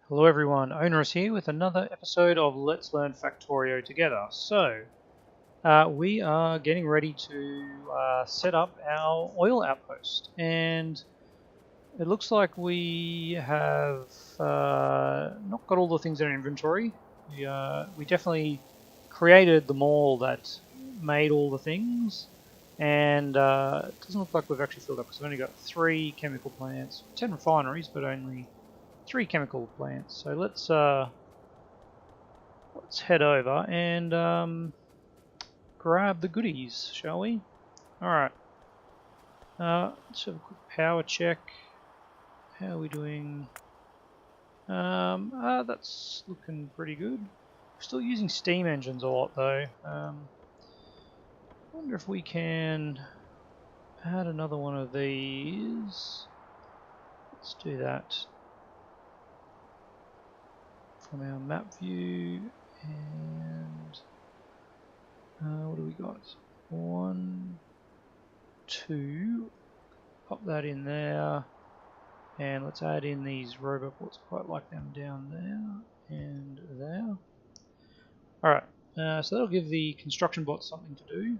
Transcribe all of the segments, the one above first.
Hello everyone, Onerous here with another episode of Let's Learn Factorio together. So, we are getting ready to set up our oil outpost, and it looks like we have not got all the things in our inventory. We definitely created the mall that made all the things, and it doesn't look like we've actually filled up because we've only got 3 chemical plants, 10 refineries, but only 3 chemical plants. So let's head over and grab the goodies, shall we? All right. Let's have a quick power check. How are we doing? That's looking pretty good. We're still using steam engines a lot though. Wonder if we can add another one of these. Let's do that. From our map view, and what do we got? 1, 2. Pop that in there, and let's add in these robot ports. Quite like them down there and there. Alright, so that'll give the construction bots something to do,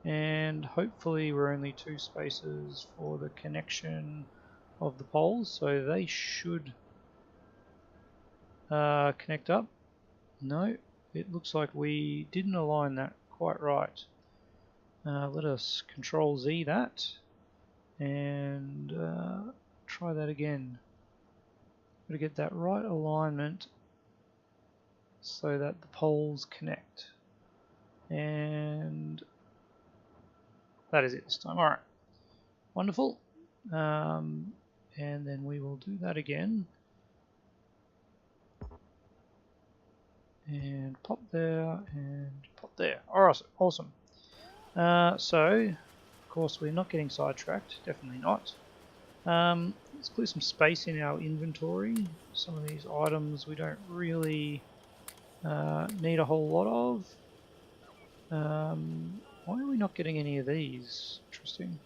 and hopefully we're only 2 spaces for the connection of the poles, so they should connect up. No, it looks like we didn't align that quite right. Let us Control Z that and try that again. Got to get that right alignment so that the poles connect, and that is it this time. Alright, wonderful. And then we will do that again. And pop there and pop there. Alright, awesome. So, of course, we're not getting sidetracked. Definitely not. Let's clear some space in our inventory. Some of these items we don't really need a whole lot of. Why are we not getting any of these? Interesting.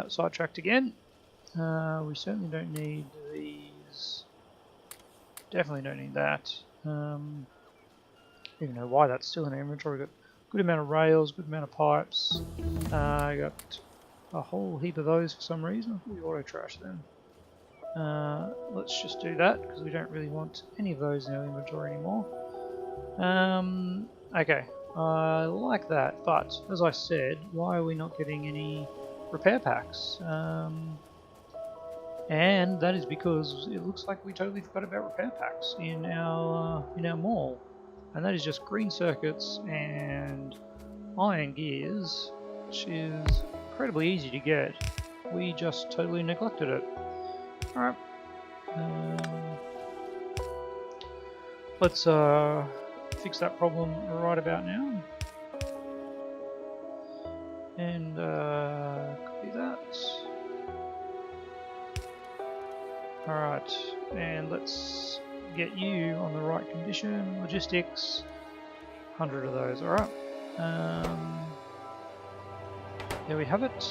Sidetracked again. We certainly don't need these. Definitely don't need that. Even know why that's still in our inventory. We've got a good amount of rails, good amount of pipes. I got a whole heap of those for some reason. We auto trash them. Let's just do that because we don't really want any of those in our inventory anymore. Okay, I like that, but as I said, why are we not getting any repair packs? And that is because it looks like we totally forgot about repair packs in our mall, and that is just green circuits and iron gears, which is incredibly easy to get. We just totally neglected it. Alright, let's fix that problem right about now, and copy that. Alright, and let's get you on the right condition. Logistics, 100 of those, alright. There we have it.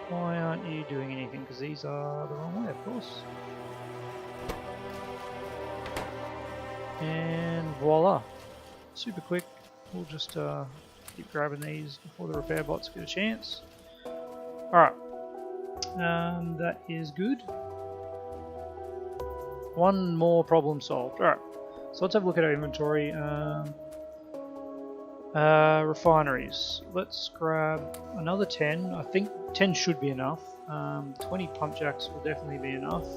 Why aren't you doing anything? Because these are the wrong way, of course. And voila. Super quick. We'll just keep grabbing these before the repair bots get a chance. Alright. That is good. One more problem solved. Alright, so let's have a look at our inventory. Refineries. Let's grab another 10. I think 10 should be enough. 20 pump jacks will definitely be enough.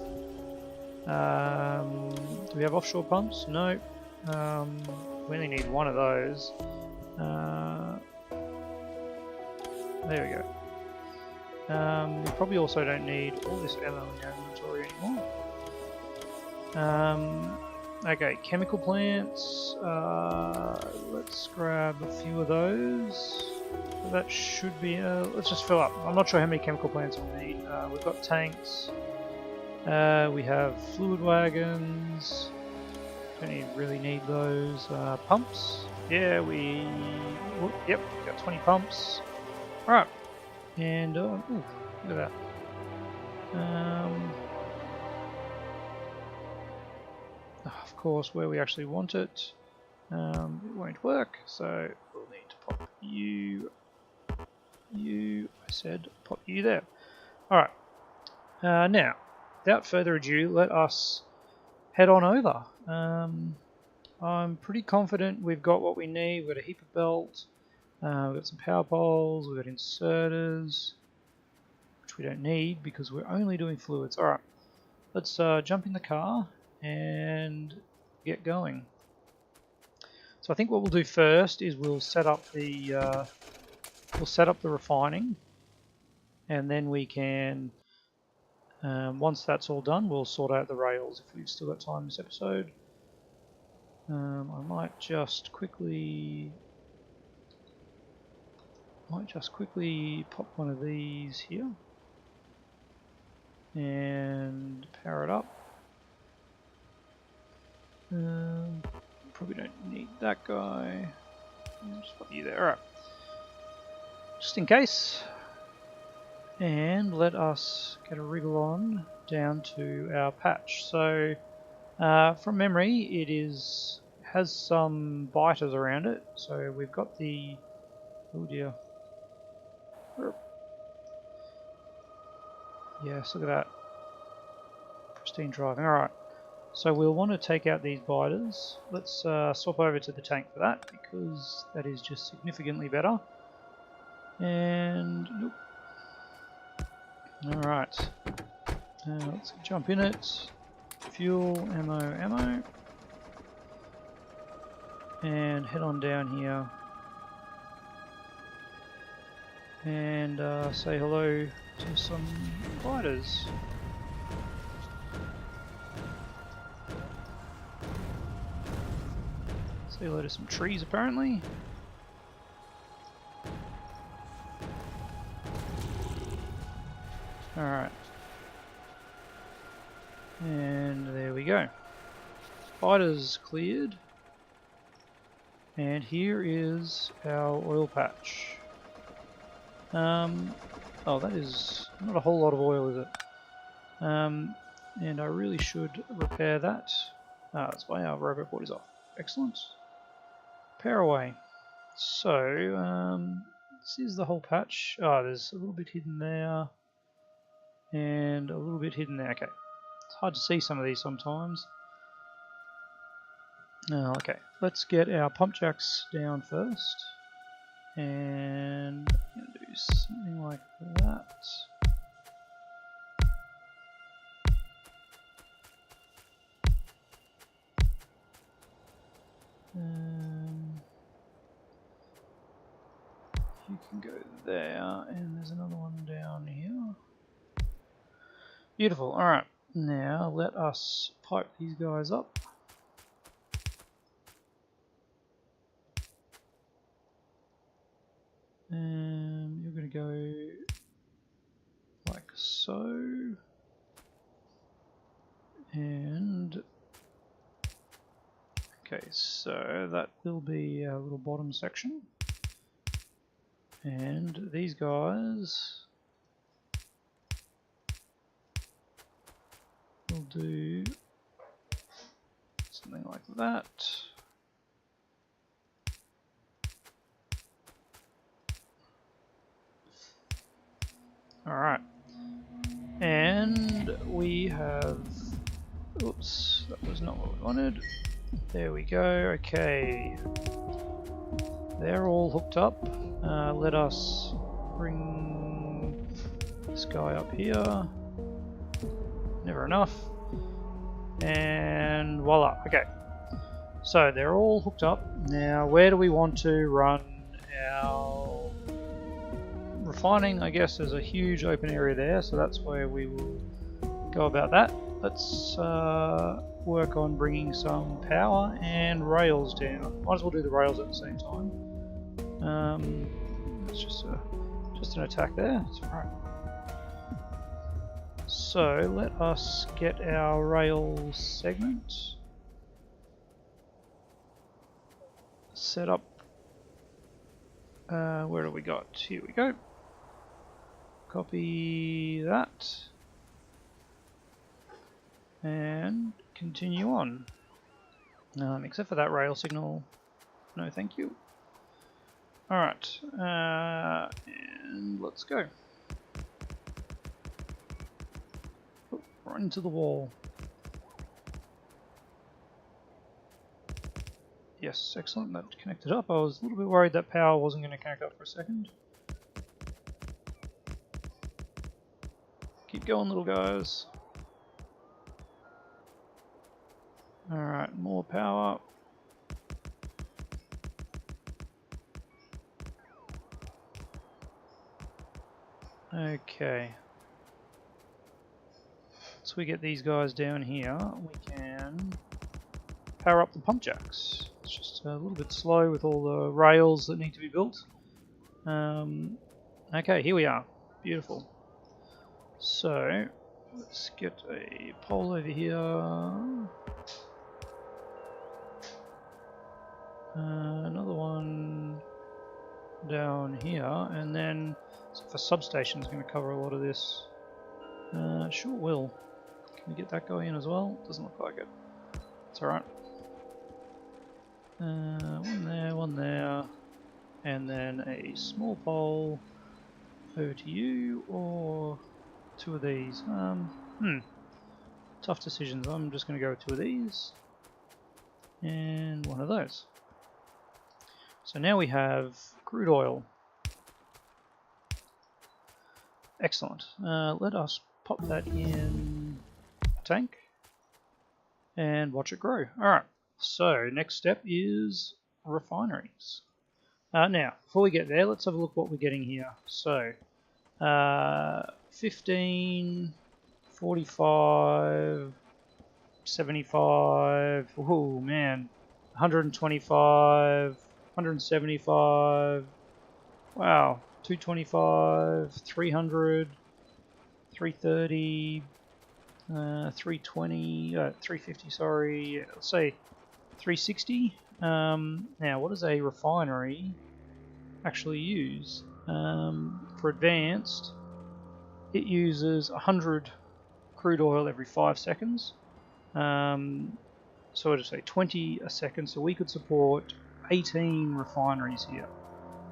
Do we have offshore pumps? No. We only need 1 of those. There we go. We probably also don't need all this ammo in our inventory anymore. Okay, chemical plants. Let's grab a few of those. That should be. Let's just fill up. I'm not sure how many chemical plants we'll need. We've got tanks. We have fluid wagons. Don't really need those. Pumps. Yeah, yep, got 20 pumps. All right. And ooh, look at that. of course, where we actually want it. It won't work, so we'll need to pop you. I said pop you there. Alright, now, without further ado, let us head on over. I'm pretty confident we've got what we need. We've got a heap of belt, we've got some power poles, we've got inserters, which we don't need because we're only doing fluids. Alright, let's jump in the car and get going. So I think what we'll do first is we'll set up the refining, and then we can, once that's all done, we'll sort out the rails if we've still got time this episode. I might just quickly pop one of these here and power it up. Probably don't need that guy. I'll just put you there. Alright. Just in case. And let us get a wriggle on down to our patch. So, from memory, it has some biters around it. So we've got the... oh dear. Yes, look at that. Pristine driving. Alright. So we'll want to take out these biters. Let's swap over to the tank for that, because that is just significantly better. And nope. Alright. Let's jump in it. Fuel, ammo. And head on down here. And say hello to some biters. Say hello to some trees, apparently. Alright. And there we go. Biters cleared. And here is our oil patch. Oh, that is not a whole lot of oil, is it? And I really should repair that. That's why our robot board is off. Excellent. Power away. So, this is the whole patch. Oh, there's a little bit hidden there. And a little bit hidden there. Okay. It's hard to see some of these sometimes. Okay. Let's get our pump jacks down first. And I'm going to do something like that. You can go there, and there's another one down here. Beautiful. Alright, now let us pipe these guys up. And you're going to go like so. And okay, so that will be our little bottom section. And these guys will do something like that. Alright. And we have... oops, that was not what we wanted. There we go, okay. They're all hooked up. Let us bring this guy up here. Never enough. And voila, okay. So they're all hooked up. Now where do we want to run our refining? I guess there's a huge open area there, so that's where we will go about that. Let's work on bringing some power and rails down. Might as well do the rails at the same time. It's just an attack there. It's alright. So let us get our rail segment set up. Where do we got? Here we go. Copy that and continue on. Except for that rail signal. No, thank you. Alright, and let's go. Oh, right into the wall. Yes, excellent, that connected up. I was a little bit worried that power wasn't going to connect up for a second. Keep going, little guys. Alright, more power. Okay. Once we get these guys down here, we can power up the pump jacks. It's just a little bit slow with all the rails that need to be built. Okay, here we are. Beautiful. So, let's get a pole over here. Another one down here, and then for substation is going to cover a lot of this. Sure will. Can we get that guy in as well? Doesn't look like it. It's alright. One there, and then a small pole over to you, or two of these. Tough decisions. I'm just going to go with two of these, and one of those. So now we have crude oil. Excellent. Let us pop that in a tank and watch it grow. Alright, so next step is refineries. Now, before we get there, let's have a look what we're getting here. So, 15, 45, 75, oh man, 125, 175, wow, 225, 300, 330, 320, 350, sorry, let's say 360. Now, what does a refinery actually use? For advanced, it uses 100 crude oil every 5 seconds. So I'd say 20 a second, so we could support 18 refineries here.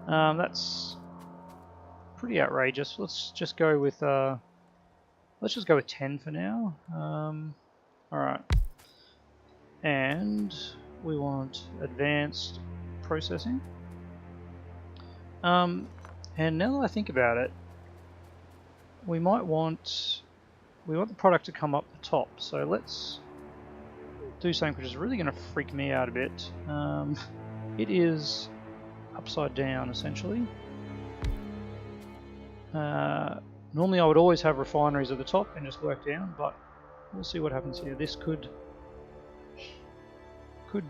That's pretty outrageous. Let's just go with 10 for now. Alright. And we want advanced processing. And now that I think about it, we want the product to come up the top. So let's do something which is really going to freak me out a bit. It is upside down essentially. Normally I would always have refineries at the top and just work down, but we'll see what happens here. This could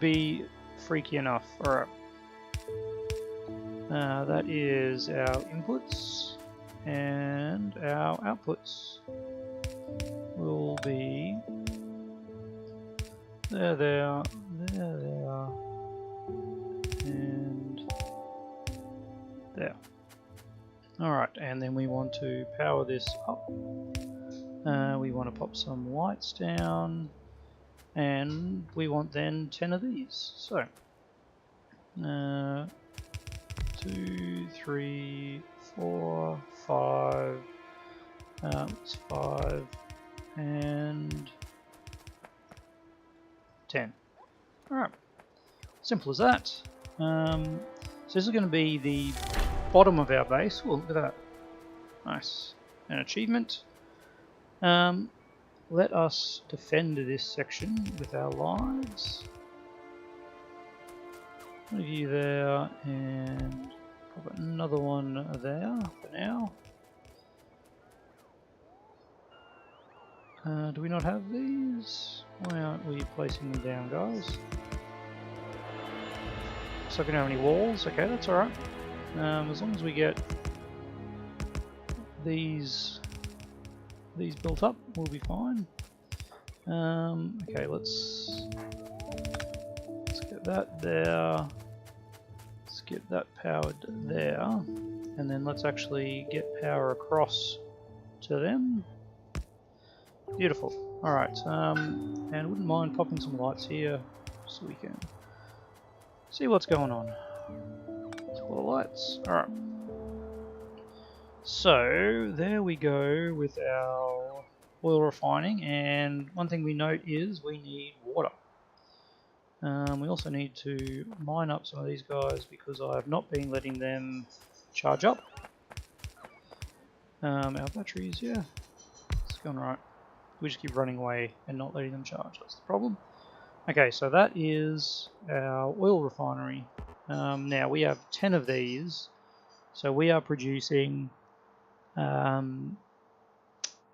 be freaky enough. Alright. That is our inputs, and our outputs will be there, and there. Alright, and then we want to power this up. We want to pop some lights down, and we want then 10 of these. So, 2, 3, 4, 5, it's 5, and 10. Alright, simple as that. So this is going to be the bottom of our base. Oh, look at that. Nice. An achievement. Let us defend this section with our lives. One of you there, and pop another one there for now. Do we not have these? Why aren't we placing them down, guys? So I don't have any walls. Okay, that's alright. As long as we get these built up, we'll be fine. Okay, let's get that there. Let's get that powered there, and then let's actually get power across to them. Beautiful. Alright, and wouldn't mind popping some lights here so we can see what's going on. All the lights. Alright. So there we go with our oil refining, and one thing we note is we need water. We also need to mine up some of these guys because I have not been letting them charge up. Our batteries, yeah, it's going right. We just keep running away and not letting them charge. That's the problem. Okay, so that is our oil refinery. Now we have 10 of these, so we are producing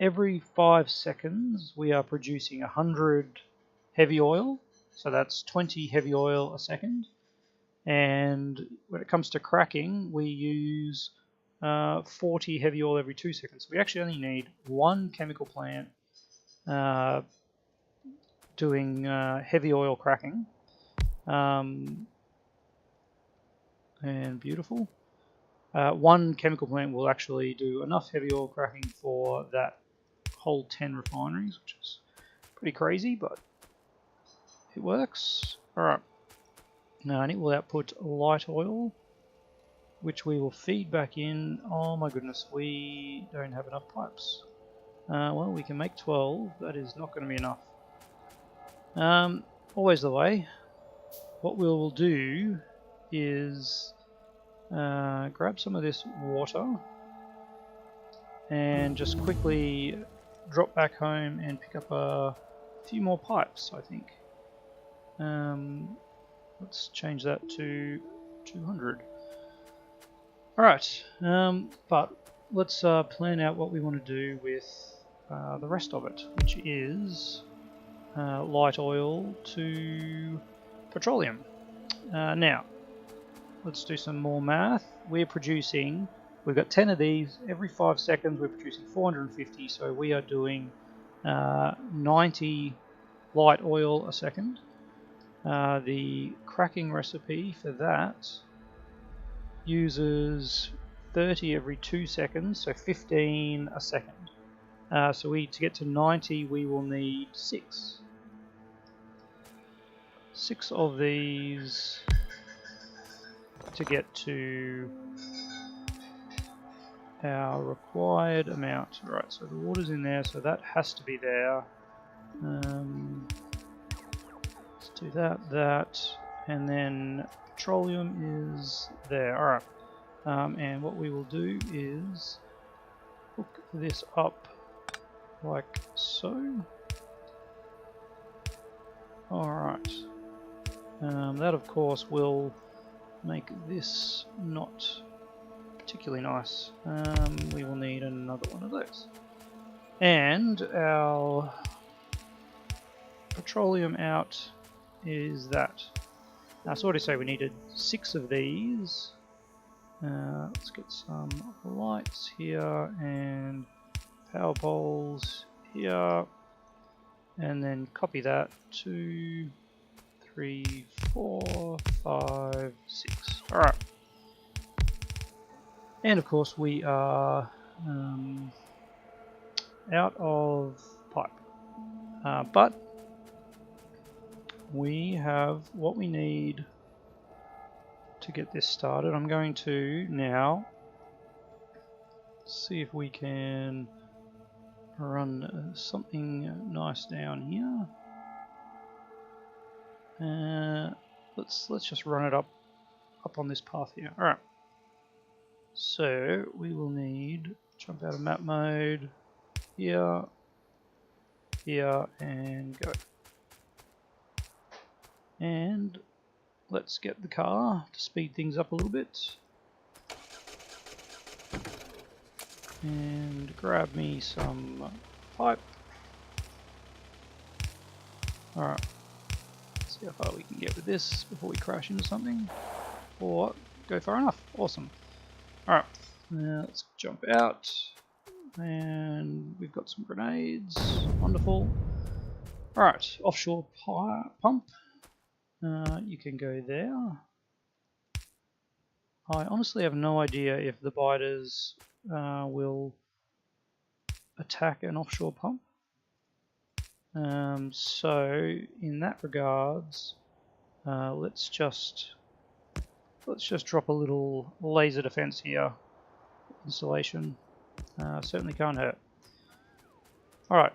every 5 seconds we are producing 100 heavy oil, so that's 20 heavy oil a second. And when it comes to cracking, we use 40 heavy oil every 2 seconds. We actually only need one chemical plant doing heavy oil cracking. And beautiful. One chemical plant will actually do enough heavy oil cracking for that whole 10 refineries, which is pretty crazy, but it works. Alright. Now, and it will output light oil, which we will feed back in. Oh my goodness, we don't have enough pipes. Well, we can make 12. That is not going to be enough. Always the way. What we will do is grab some of this water and just quickly drop back home and pick up a few more pipes, I think. Let's change that to 200. Alright, but let's plan out what we want to do with the rest of it, which is light oil to petroleum. Now, let's do some more math. We've got 10 of these. Every 5 seconds we're producing 450, so we are doing 90 light oil a second. The cracking recipe for that uses 30 every 2 seconds, so 15 a second. So to get to 90 we will need 6. 6 of these to get to our required amount. Right, so the water's in there, so that has to be there. Let's do that, and then petroleum is there. Alright, and what we will do is hook this up like so. Alright, that of course will make this not particularly nice. We will need another one of those. And our petroleum out is that. Now, so what do I say? We needed 6 of these. Let's get some lights here and power poles here, and then copy that. 2, 3, 4, 5, 6. All right. And of course we are out of pipe, but we have what we need to get this started. I'm going to now see if we can run something nice down here. Let's just run it up on this path here. All right. So we will need jump out of map mode here, here, and go. And let's get the car to speed things up a little bit. And grab me some pipe. Alright. Let's see how far we can get with this before we crash into something. Or go far enough. Awesome. Alright. Now let's jump out. And we've got some grenades. Wonderful. Alright. Offshore pump. You can go there. I honestly have no idea if the biters will attack an offshore pump. So in that regards, let's just drop a little laser defense here. Installation certainly can't hurt. Alright,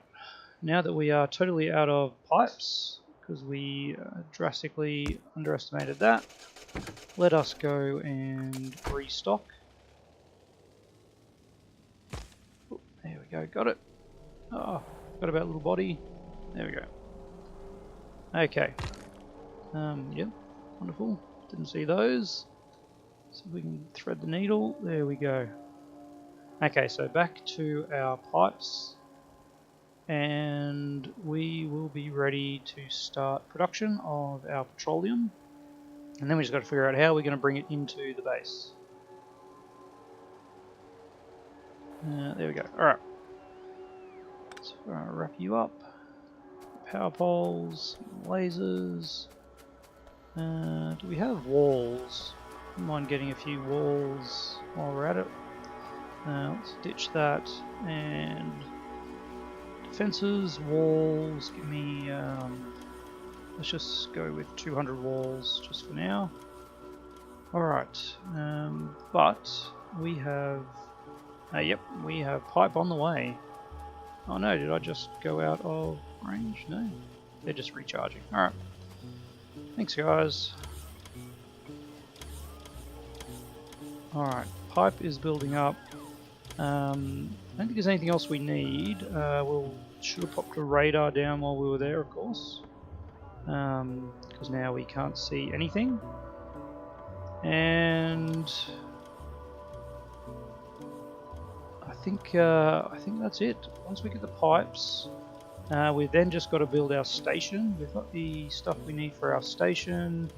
now that we are totally out of pipes, because we drastically underestimated that, let us go and restock. Oh, there we go, got it. Oh, got about little body. There we go. Okay. Yep, wonderful. Didn't see those. See if we can thread the needle. There we go. Okay, so back to our pipes. And we will be ready to start production of our petroleum. And then we just got to figure out how we're going to bring it into the base. There we go. Alright. So wrap you up. Power poles, lasers. Do we have walls? Wouldn't mind getting a few walls while we're at it. Let's ditch that and defenses, walls. Give me. Let's just go with 200 walls just for now. All right, but we have. Yep, we have pipe on the way. Oh no, did I just go out of range? No, they're just recharging. All right. Thanks, guys. Alright, pipe is building up. I don't think there's anything else we need. We'll should have popped a radar down while we were there, of course. Because now we can't see anything. And I think that's it. Once we get the pipes, we've then just got to build our station. We've got the stuff we need for our station.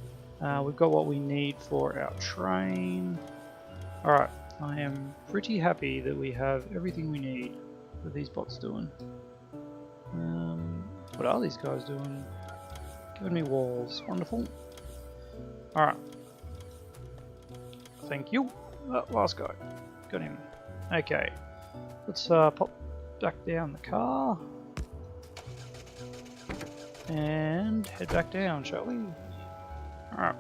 We've got what we need for our train. Alright, I am pretty happy that we have everything we need. What are these bots doing? What are these guys doing? Giving me walls. Wonderful. Alright. Thank you. Last guy. Got him. Okay. Let's pop back down the car. And head back down, shall we? Alright.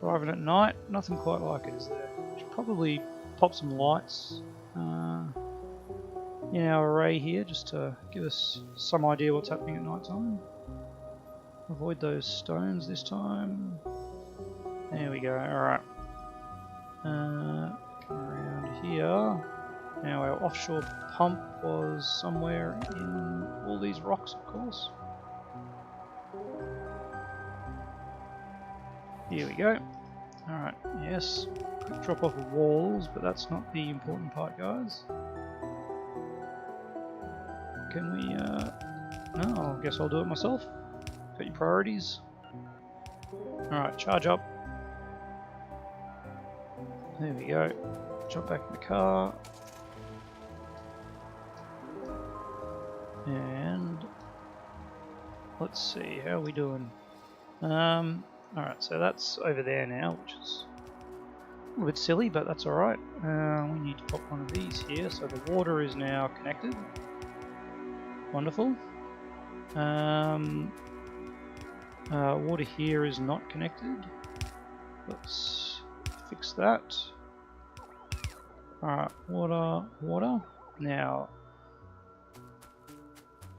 Driving at night, nothing quite like it, is there? Should probably pop some lights in our array here, just to give us some idea what's happening at night time. Avoid those stones this time. There we go, alright. Come around here. Now our offshore pump was somewhere in all these rocks, of course. Here we go. Alright, yes. Quick drop off of walls, but that's not the important part, guys. Can we, no, I guess I'll do it myself. Got your priorities. Alright, charge up. There we go. Jump back in the car. And let's see, how are we doing? Alright, so that's over there now, which is a little bit silly, but that's alright. We need to pop one of these here, so the water is now connected. Wonderful. Water here is not connected. Let's fix that. Alright, water. Now,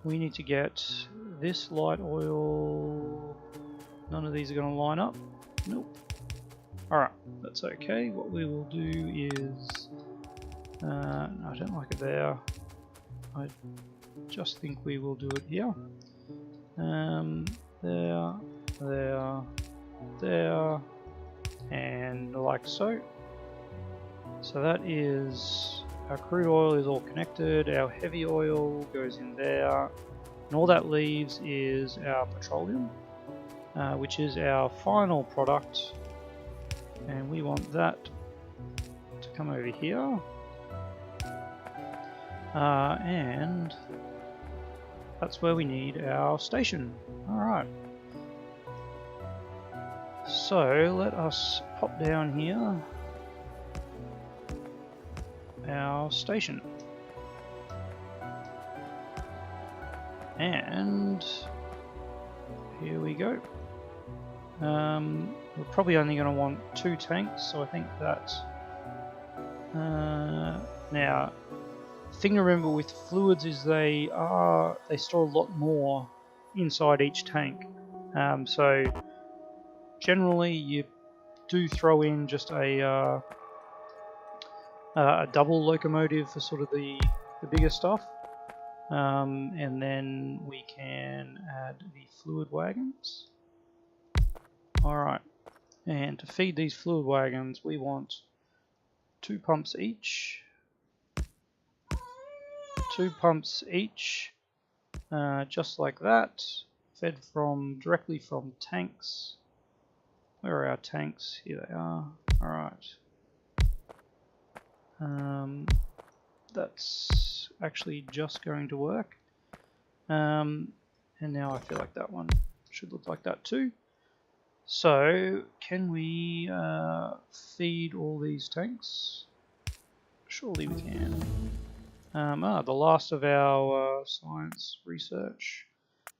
we need to get this light oil. None of these are going to line up. Nope. Alright, that's okay. What we will do is... no, I don't like it there. I just think we will do it here. There, and like so. So that is... Our crude oil is all connected, our heavy oil goes in there, and all that leaves is our petroleum, which is our final product, and we want that to come over here, and that's where we need our station. Alright, so let us pop down here. Our station, and here we go. We're probably only going to want 2 tanks, so I think that... now, the thing to remember with fluids is they store a lot more inside each tank. So generally you do throw in just a double locomotive for sort of the bigger stuff, and then we can add the fluid wagons. Alright, and to feed these fluid wagons we want 2 pumps each. 2 pumps each, just like that, fed directly from tanks. Where are our tanks? Here they are. Alright. That's actually just going to work. And now I feel like that one should look like that too. So, can we feed all these tanks? Surely we can. The last of our science research.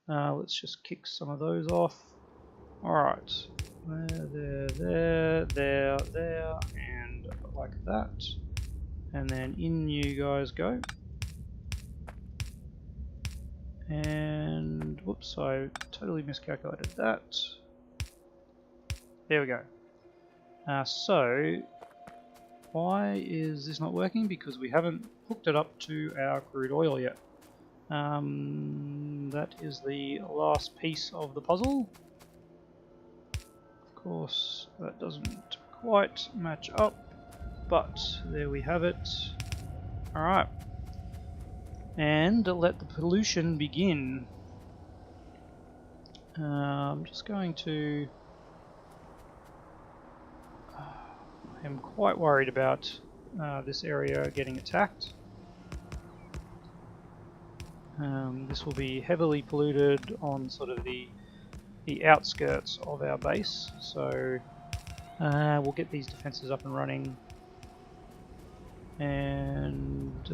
Let's just kick some of those off. Alright. There, and like that. And then in you guys go. And whoops, I totally miscalculated that. There we go. So why is this not working? Because we haven't hooked it up to our crude oil yet. That is the last piece of the puzzle. Of course, that doesn't quite match up, but there we have it. Alright. And let the pollution begin. I'm just going to... I am quite worried about this area getting attacked. This will be heavily polluted on sort of the outskirts of our base, so we'll get these defenses up and running. And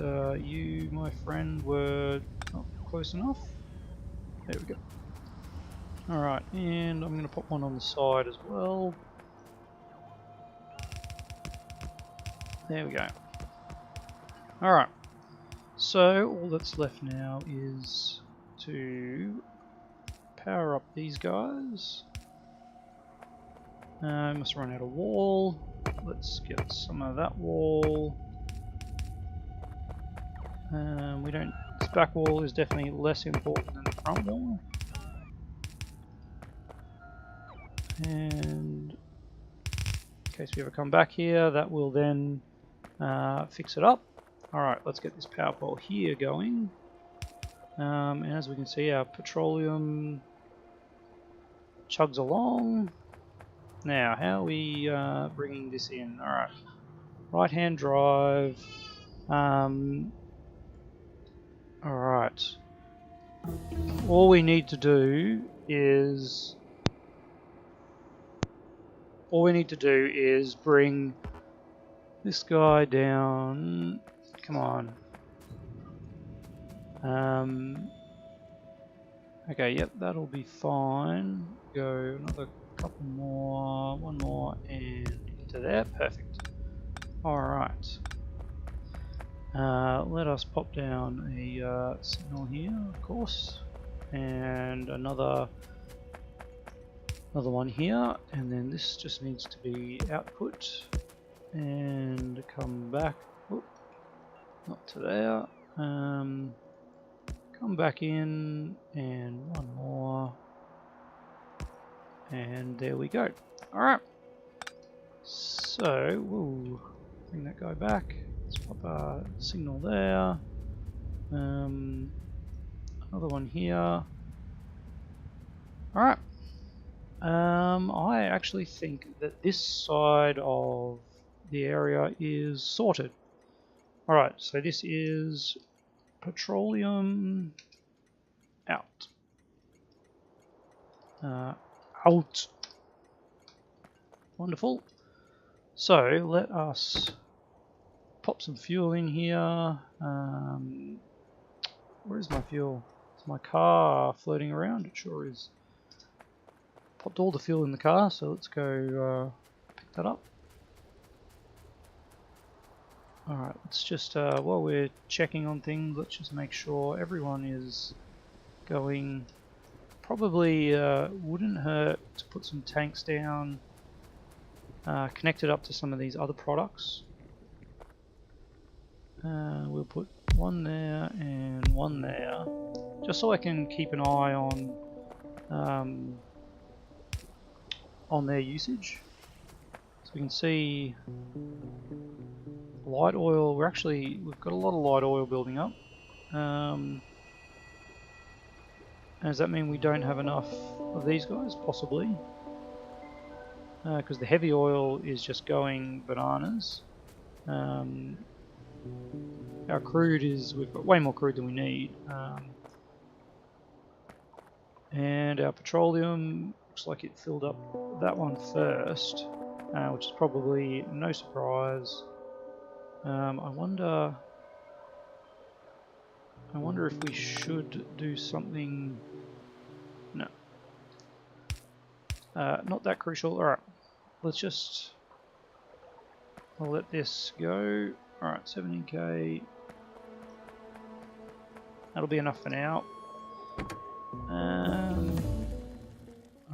you, my friend, were not close enough. There we go. Alright, and I'm going to put one on the side as well. There we go. Alright, so all that's left now is to power up these guys. Must run out of wall. Let's get some of that wall. This back wall is definitely less important than the front wall. And in case we ever come back here, that will then fix it up. Alright, let's get this power pole here going. And as we can see, our petroleum chugs along. Now, how are we bringing this in? Alright, right hand drive. Alright, all we need to do is bring this guy down. Come on. Okay, yep, that'll be fine. Go another couple more, one more, and into there. Perfect. Alright. Let us pop down a signal here, of course, and another one here, and then this just needs to be output and come back. Whoop, not to there. Come back in, and one more, and there we go. Alright, so we'll bring that guy back. Let's pop a signal there. Another one here. Alright. I actually think that this side of the area is sorted. Alright, so this is petroleum out. Out. Wonderful. So let us pop some fuel in here. Where is my fuel? Is my car floating around? It sure is. popped all the fuel in the car, so let's go pick that up. Alright, let's just, while we're checking on things, let's just make sure everyone is going. Probably wouldn't hurt to put some tanks down, connected up to some of these other products. We'll put one there and one there, just so I can keep an eye on their usage. So we can see light oil. We've got a lot of light oil building up. Does that mean we don't have enough of these guys? Possibly. Because the heavy oil is just going bananas. Our crude we've got way more crude than we need. And our petroleum, looks like it filled up that one first, which is probably no surprise. I wonder if we should do something. No. Not that crucial. Alright. I'll let this go. Alright, 17k. That'll be enough for now.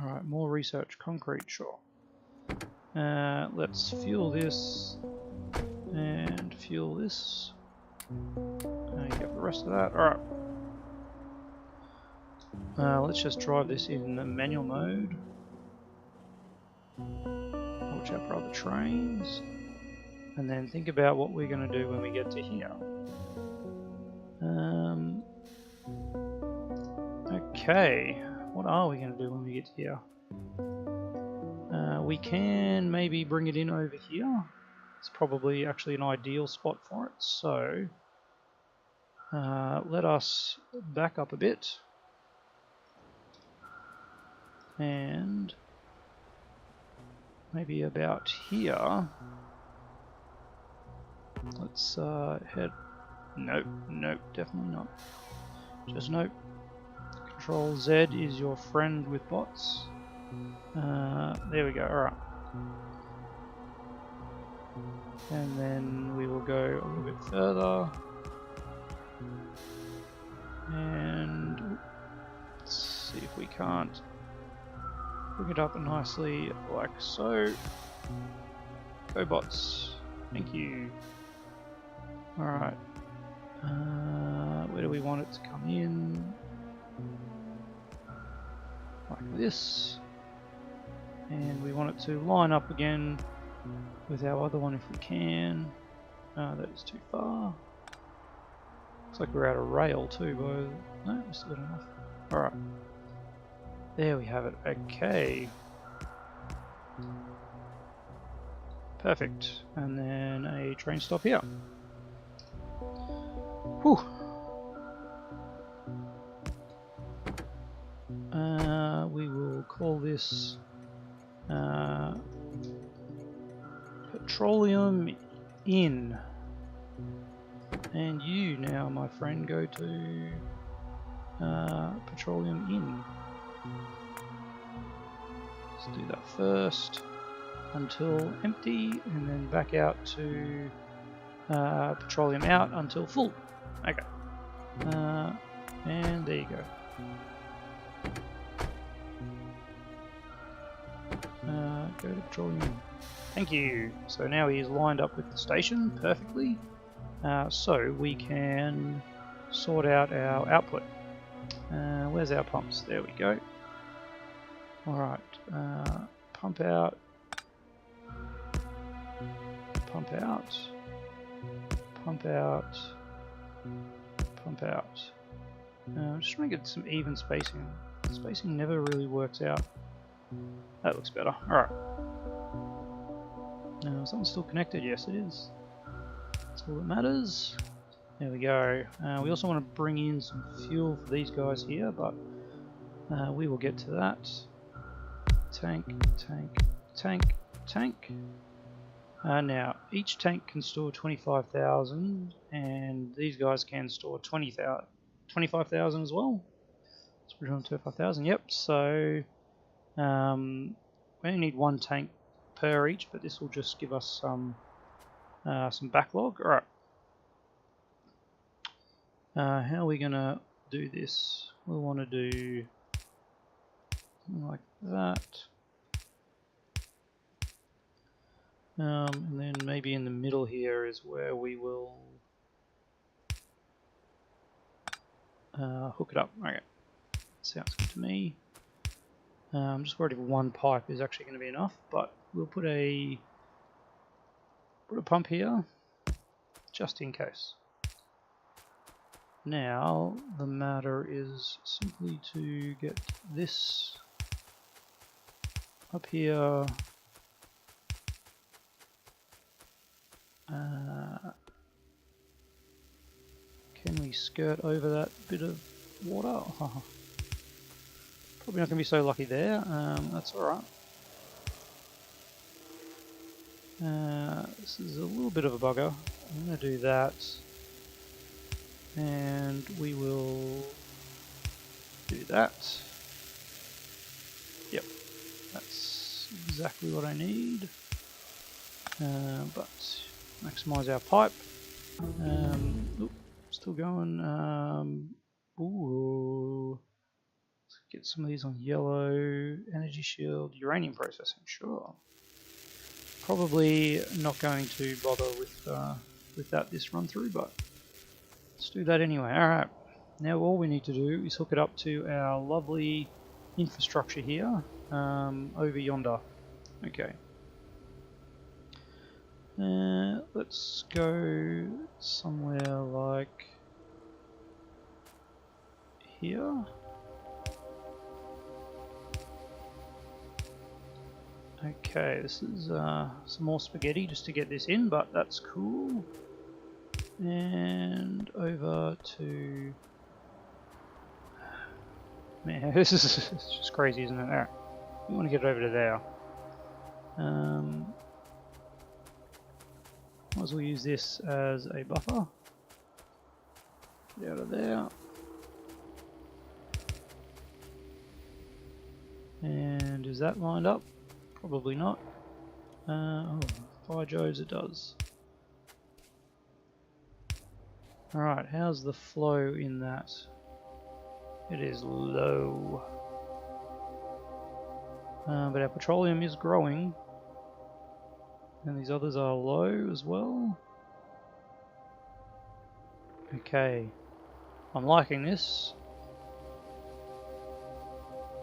Alright, more research. Concrete, sure. Let's fuel this. And fuel this. And get the rest of that. Alright. Let's just drive this in the manual mode. Watch out for other trains. And then think about what we're going to do when we get to here. Okay. What are we going to do when we get to here? We can maybe bring it in over here. It's probably actually an ideal spot for it. So let us back up a bit. And maybe about here. Let's head. Nope, nope, definitely not. Just nope. Control Z is your friend with bots. There we go, alright. And then we will go a little bit further. And let's see if we can't bring it up nicely like so. Go bots. Thank you. Alright. Where do we want it to come in? Like this. And we want it to line up again with our other one if we can. That is too far. Looks like we're out of rail too, but no, we're still got enough. Alright. There we have it. Okay. Perfect. And then a train stop here. Whew. We will call this Petroleum in. And you now, my friend, go to Petroleum in. Let's do that first until empty, and then back out to Petroleum out until full. Okay. And there you go. Go to Petroleum. Thank you. So now he's lined up with the station perfectly. So we can sort out our output. Where's our pumps? There we go. Alright. Pump out. Pump out. Pump out. Pump out. I'm just trying to get some even spacing. Spacing never really works out. That looks better. Alright. Is that one still connected? Yes, it is. That's all that matters. There we go. We also want to bring in some fuel for these guys here, but we will get to that. Tank, tank, tank, tank. Now, each tank can store 25,000, and these guys can store 25,000 as well. Let's put it on 25,000. Yep. So We only need one tank per each, but this will just give us some backlog. All right. How are we gonna do this? We'll want to do something like that. And then maybe in the middle here is where we will hook it up. Okay, sounds good to me. I'm just worried if one pipe is actually going to be enough, but we'll put a pump here just in case. Now the matter is simply to get this up here. Can we skirt over that bit of water? Probably not going to be so lucky there. That's alright. This is a little bit of a bugger. I'm going to do that. And we will do that. Yep, that's exactly what I need. But maximize our pipe. Oop, still going. Ooh, let's get some of these on yellow. Energy shield, uranium processing. Sure. Probably not going to bother with that this run through, but let's do that anyway. All right. Now all we need to do is hook it up to our lovely infrastructure here, over yonder. Okay. Let's go somewhere like here. Okay, this is some more spaghetti just to get this in, but that's cool. And over to... Man, this is just crazy, isn't it? Alright, we want to get it over to there. Might as well use this as a buffer. Get out of there. And is that lined up? Probably not. Oh, by Joves it does. Alright, how's the flow in that? It is low. But our petroleum is growing. And these others are low as well. Okay. I'm liking this.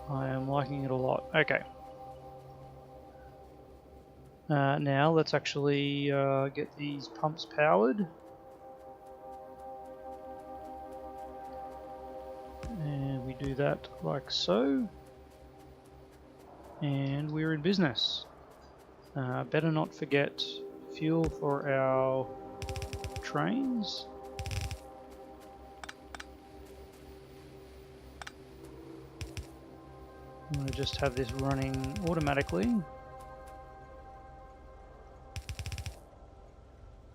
I am liking it a lot. Okay. Now let's actually get these pumps powered. And we do that like so. And we're in business. Better not forget fuel for our trains. I'm going to just have this running automatically.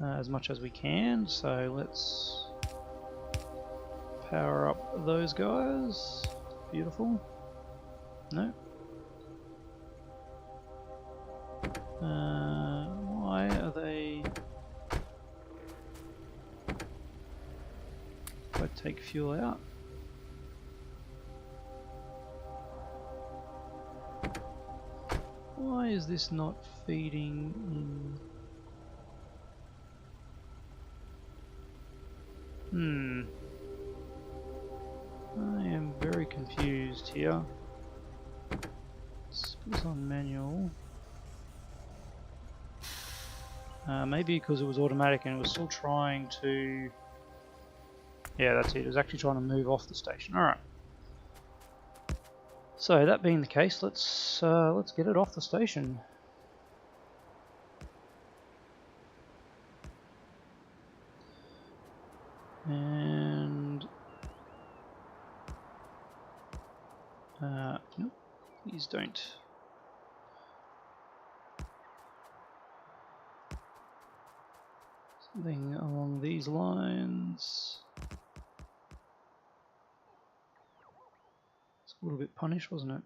As much as we can, so let's power up those guys. Beautiful. No. Why are they... If I take fuel out. Why is this not feeding in? I am very confused here. Let's put this on manual. Maybe because it was automatic and it was still trying to... Yeah, that's it. It was actually trying to move off the station. Alright. So that being the case, let's get it off the station. And nope, please don't. Something along these lines. It's a little bit punished, wasn't it?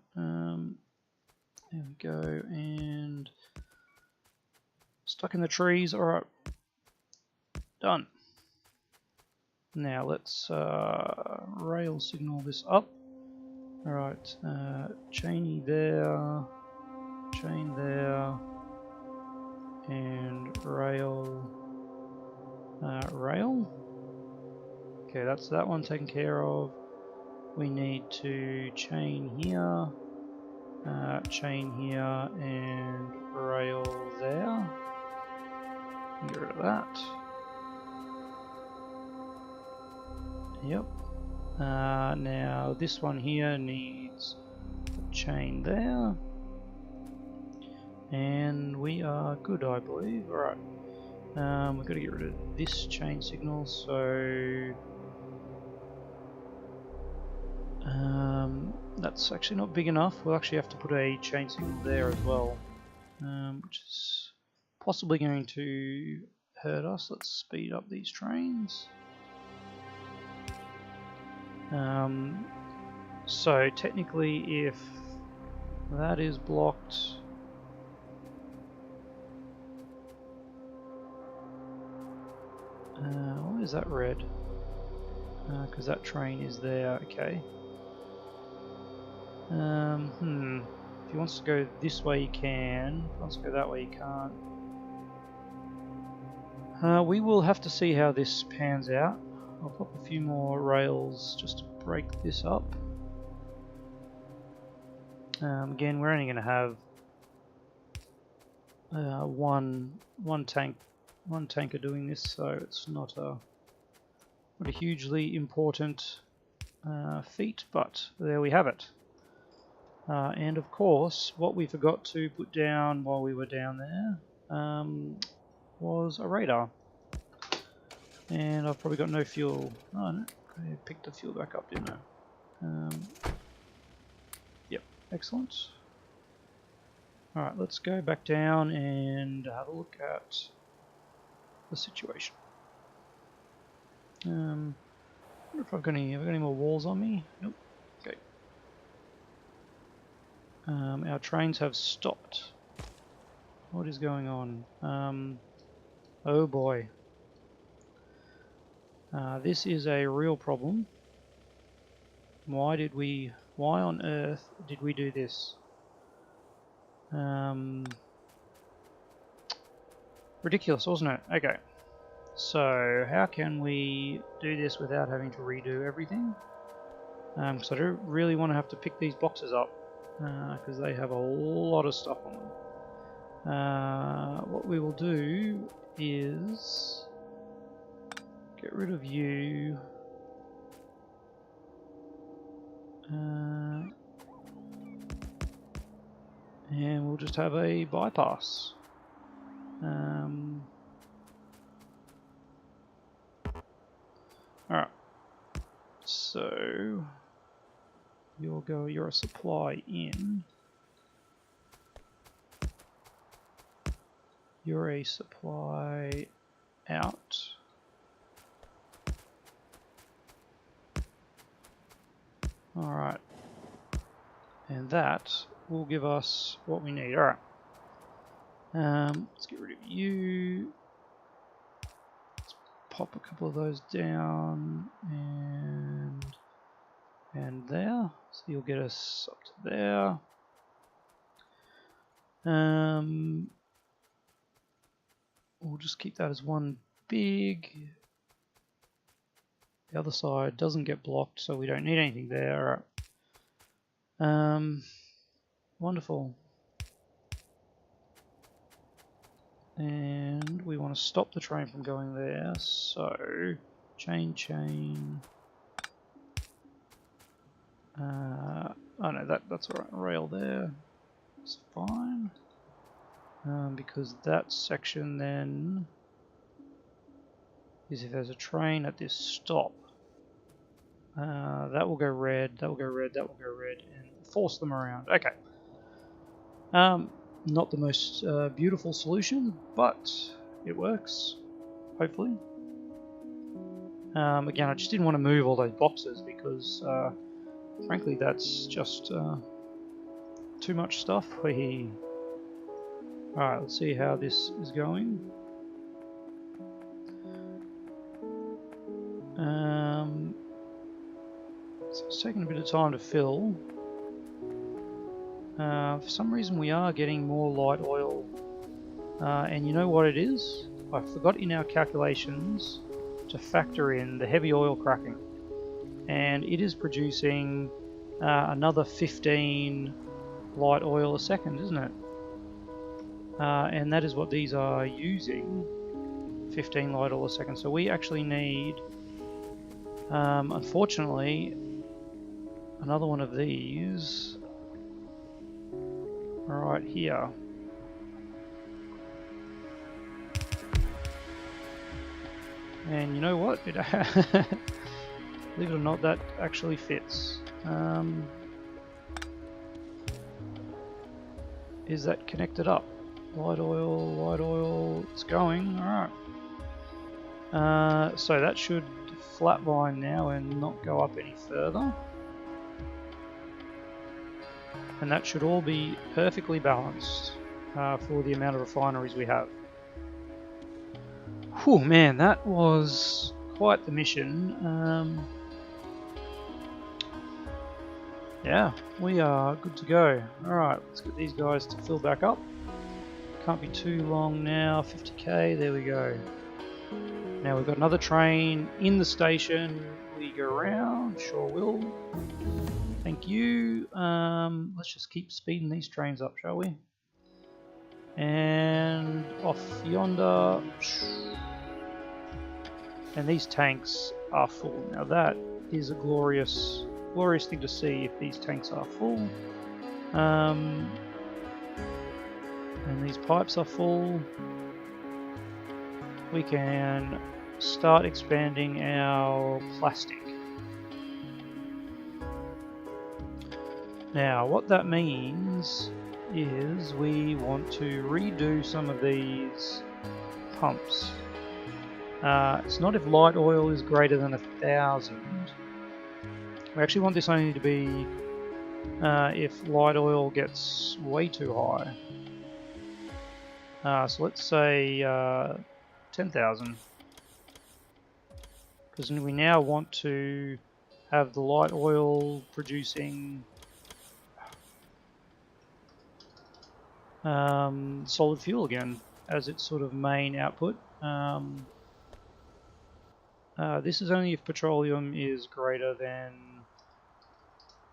There we go, and stuck in the trees. Alright, done. Now let's rail signal this up. Alright, chainy there, chain there, and rail, rail. Okay, that's that one taken care of. We need to chain here, and rail there. Get rid of that. Yep. Now this one here needs a chain there. And we are good, I believe. Alright. We've got to get rid of this chain signal, so that's actually not big enough. We'll actually have to put a chain signal there as well, which is possibly going to hurt us. Let's speed up these trains. So technically, if that is blocked, why is that red? Because that train is there. Okay. If he wants to go this way, he can. If he wants to go that way, he can't. We will have to see how this pans out. I'll pop a few more rails just to break this up. Again, we're only going to have one tanker doing this, so it's not a hugely important feat, but there we have it. And of course, what we forgot to put down while we were down there was a radar. And I've probably got no fuel. Oh no, I picked the fuel back up, didn't I? Yep, excellent. Alright, let's go back down and have a look at the situation. I wonder if have I got any more walls on me? Nope. Okay. Our trains have stopped. What is going on? Oh boy. This is a real problem. Why on earth did we do this? Ridiculous, wasn't it? Okay. So, how can we do this without having to redo everything? Because I don't really want to have to pick these boxes up, because they have a lot of stuff on them. What we will do is get rid of you. And we'll just have a bypass. Alright. So you're a supply in. You're a supply out. Alright. And that will give us what we need. Alright. Let's get rid of you. Let's pop a couple of those down and there. So you'll get us up to there. We'll just keep that as one big. The other side doesn't get blocked, so we don't need anything there. Wonderful. And we want to stop the train from going there, so chain. Oh no, that's alright. Rail there. It's fine. Because that section then is if there's a train at this stop. That will go red, that will go red, that will go red, and force them around. Okay. Not the most beautiful solution, but it works, hopefully. Again, I just didn't want to move all those boxes because, frankly, that's just too much stuff. Alright, let's see how this is going. So it's taking a bit of time to fill. For some reason we are getting more light oil, and you know what it is? I forgot in our calculations to factor in the heavy oil cracking, and it is producing another 15 light oil a second, isn't it? And that is what these are using, 15 light oil a second. So we actually need, unfortunately, another one of these right here. And you know what? It believe it or not, that actually fits. Is that connected up? Light oil, it's going. Alright. So that should flatline now and not go up any further. And that should all be perfectly balanced for the amount of refineries we have. Whew, man, that was quite the mission. Yeah, we are good to go. Alright, let's get these guys to fill back up. Can't be too long now, 50k, there we go. Now we've got another train in the station. Will you go around? Sure will. Thank you. Let's just keep speeding these trains up, shall we? And off yonder. And these tanks are full. Now that is a glorious thing to see if these tanks are full. And these pipes are full. We can start expanding our plastic. Now what that means is we want to redo some of these pumps. It's not if light oil is greater than 1,000. We actually want this only to be if light oil gets way too high. So let's say 10,000. Because we now want to have the light oil producing solid fuel again as its sort of main output. This is only if petroleum is greater than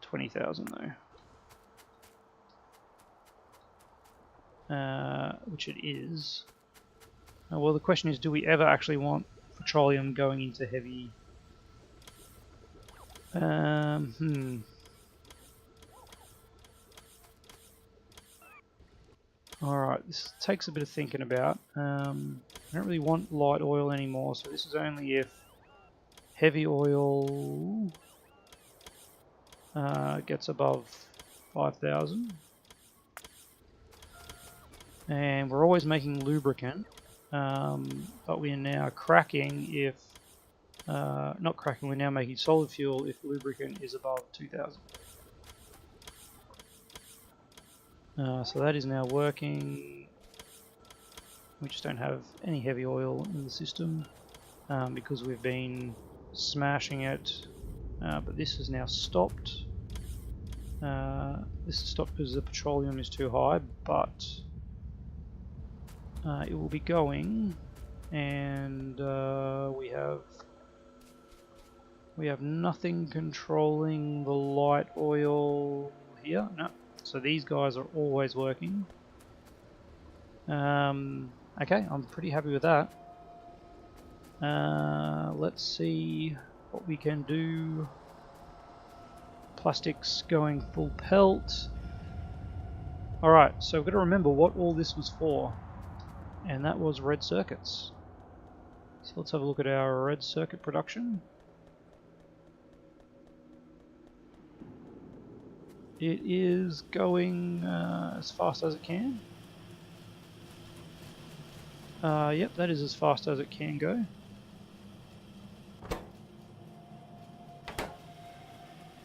20,000 though, which it is. Well, the question is, do we ever actually want petroleum going into heavy? Alright, this takes a bit of thinking about. I don't really want light oil anymore, so this is only if heavy oil gets above 5,000. And we're always making lubricant, but we are now cracking if, not cracking, we're now making solid fuel if lubricant is above 2,000. So that is now working. We just don't have any heavy oil in the system because we've been smashing it, but this has now stopped. This is stopped because the petroleum is too high, but it will be going, and we have nothing controlling the light oil here. No, so these guys are always working. Okay, I'm pretty happy with that. Let's see what we can do. Plastics going full pelt. Alright, so we've got to remember what all this was for, and that was red circuits. So let's have a look at our red circuit production. It is going as fast as it can. Yep, that is as fast as it can go.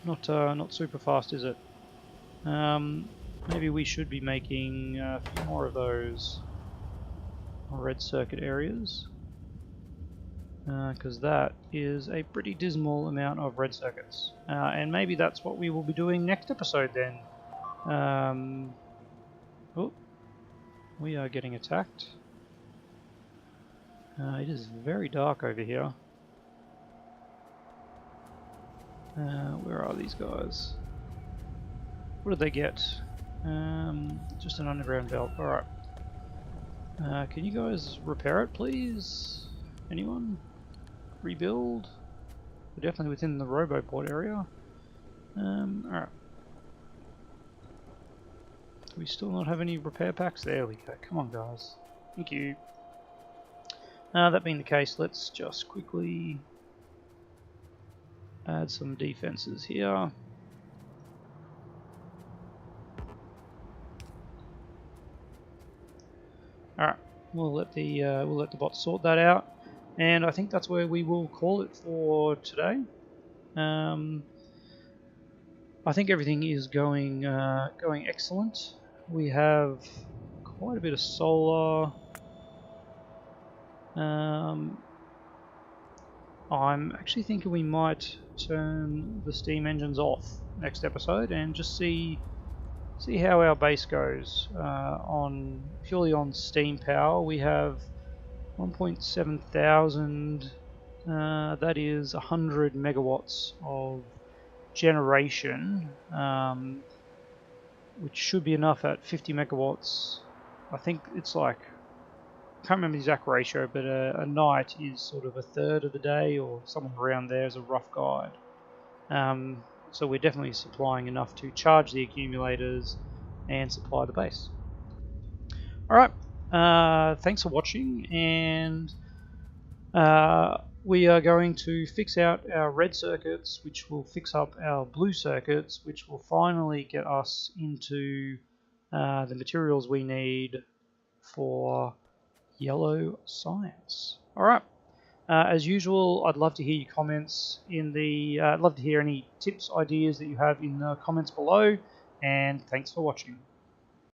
Not super fast, is it? maybe we should be making a few more of those red circuit areas, because that is a pretty dismal amount of red circuits, and maybe that's what we will be doing next episode then. Oh, we are getting attacked. It is very dark over here. Where are these guys? What did they get? Just an underground belt. Alright. Can you guys repair it, please? Anyone? Rebuild? We're definitely within the Roboport area. Alright. Do we still not have any repair packs? There we go. Come on, guys. Thank you. That being the case, let's just quickly add some defenses here. Alright, we'll let the bot sort that out, and I think that's where we will call it for today. I think everything is going excellent. We have quite a bit of solar. I'm actually thinking we might turn the steam engines off next episode and just see how our base goes on purely on steam power. We have 1.7 thousand. That is 100 megawatts of generation, which should be enough at 50 megawatts. I think it's like, I can't remember the exact ratio, but a night is sort of a third of the day or somewhere around there as a rough guide. So we're definitely supplying enough to charge the accumulators and supply the base. Alright, thanks for watching, and we are going to fix out our red circuits, which will fix up our blue circuits, which will finally get us into the materials we need for yellow science. Alright. As usual, I'd love to hear your comments in the. I'd love to hear any tips, ideas that you have in the comments below, and thanks for watching.